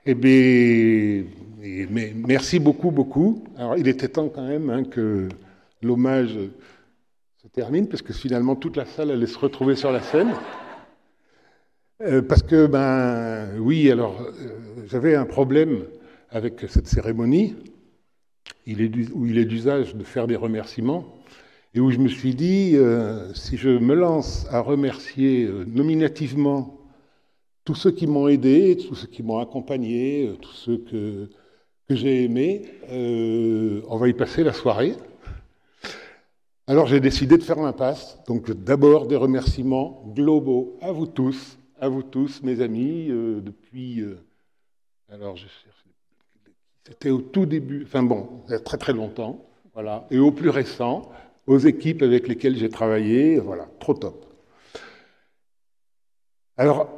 Eh bien, merci beaucoup, beaucoup. Alors, il était temps quand même que l'hommage se termine, parce que finalement, toute la salle allait se retrouver sur la scène. Parce que, oui, alors, j'avais un problème avec cette cérémonie, où il est d'usage de faire des remerciements, et où je me suis dit, si je me lance à remercier nominativement tous ceux qui m'ont aidé, tous ceux qui m'ont accompagné, tous ceux que j'ai aimés, on va y passer la soirée. Alors j'ai décidé de faire l'impasse. Donc d'abord des remerciements globaux à vous tous, mes amis, depuis... alors je cherche... C'était au tout début, enfin bon, il y a très très longtemps, voilà, et au plus récent, aux équipes avec lesquelles j'ai travaillé, voilà, trop top. Alors,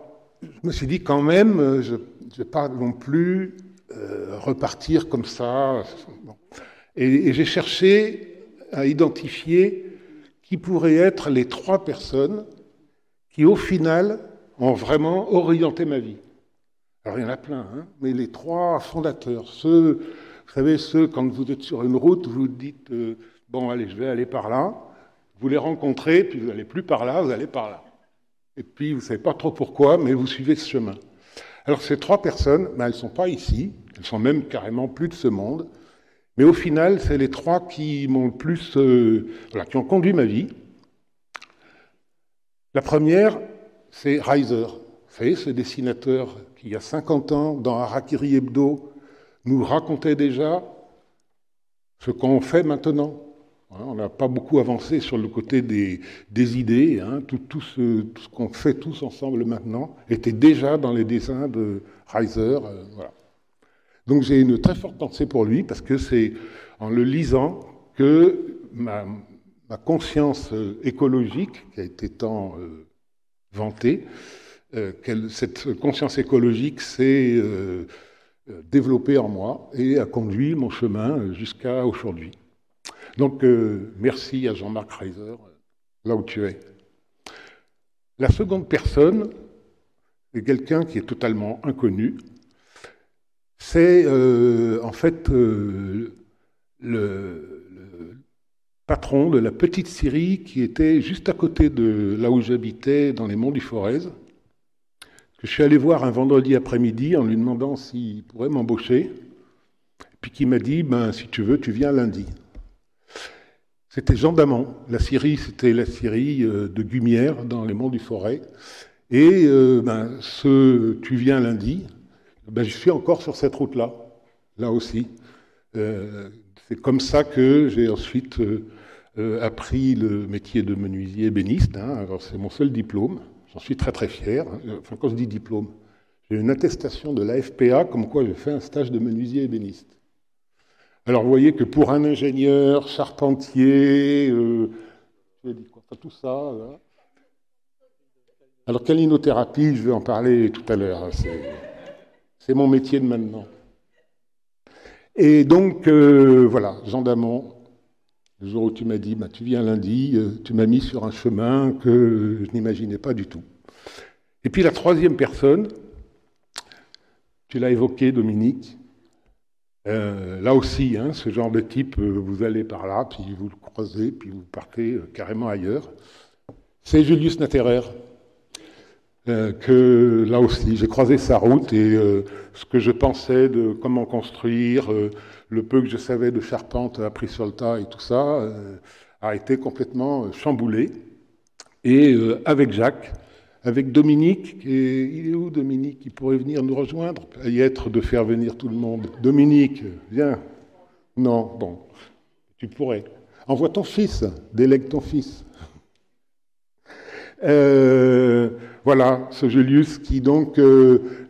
je me suis dit quand même, je ne vais pas non plus repartir comme ça. Bon. Et j'ai cherché à identifier qui pourraient être les 3 personnes qui, au final, ont vraiment orienté ma vie. Alors, il y en a plein, mais les 3 fondateurs, ceux, vous savez, ceux, quand vous êtes sur une route, vous dites, bon, allez, je vais aller par là, vous les rencontrez, puis vous n'allez plus par là, vous allez par là. Et puis, vous ne savez pas trop pourquoi, mais vous suivez ce chemin. Alors, ces 3 personnes, elles ne sont pas ici, elles sont même carrément plus de ce monde, mais au final, c'est les 3 qui m'ont le plus, qui ont conduit ma vie. La première, c'est Reiser. Vous savez, ce dessinateur qui, il y a 50 ans, dans Harakiri Hebdo, nous racontait déjà ce qu'on fait maintenant. On n'a pas beaucoup avancé sur le côté des idées. Tout ce qu'on fait tous ensemble maintenant était déjà dans les dessins de Reiser. Voilà. Donc j'ai une très forte pensée pour lui, parce que c'est en le lisant que ma conscience écologique, qui a été tant vantée, cette conscience écologique s'est développée en moi et a conduit mon chemin jusqu'à aujourd'hui. Donc, merci à Jean-Marc Reiser, là où tu es. La seconde personne est quelqu'un qui est totalement inconnu. C'est en fait le patron de la petite scierie qui était juste à côté de là où j'habitais, dans les monts du Forez. Je suis allé voir un vendredi après-midi en lui demandant s'il pourrait m'embaucher, puis qui m'a dit, si tu veux, tu viens lundi. C'était Jean Damon. La scierie, c'était la scierie de Gumière, dans les monts du Forez. Et tu viens lundi, je suis encore sur cette route-là, là aussi. C'est comme ça que j'ai ensuite appris le métier de menuisier ébéniste. Alors c'est mon seul diplôme, j'en suis très très fier. Enfin, quand je dis diplôme, j'ai une attestation de la FPA comme quoi j'ai fait un stage de menuisier ébéniste. Alors vous voyez que pour un ingénieur, charpentier, tout ça... Là. Alors calinothérapie, je vais en parler tout à l'heure, c'est mon métier de maintenant. Et donc, voilà, Jean Damon, le jour où tu m'as dit, tu viens lundi, tu m'as mis sur un chemin que je n'imaginais pas du tout. Et puis la troisième personne, tu l'as évoqué, Dominique, là aussi, ce genre de type, vous allez par là, puis vous le croisez, puis vous partez carrément ailleurs, c'est Julius Natterer. Que là aussi, j'ai croisé sa route et ce que je pensais de comment construire, le peu que je savais de charpente appris sur le tas et tout ça, a été complètement chamboulé. Et avec Jacques, avec Dominique, il est où Dominique? Il pourrait venir nous rejoindre, y être de faire venir tout le monde. Dominique, viens. Non, bon, tu pourrais. Envoie ton fils, délègue ton fils. Voilà, ce Julius qui donc,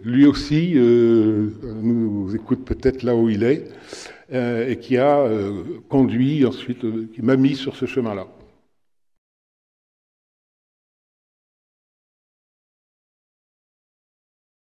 lui aussi, nous écoute peut-être là où il est, et qui a conduit ensuite, qui m'a mis sur ce chemin-là.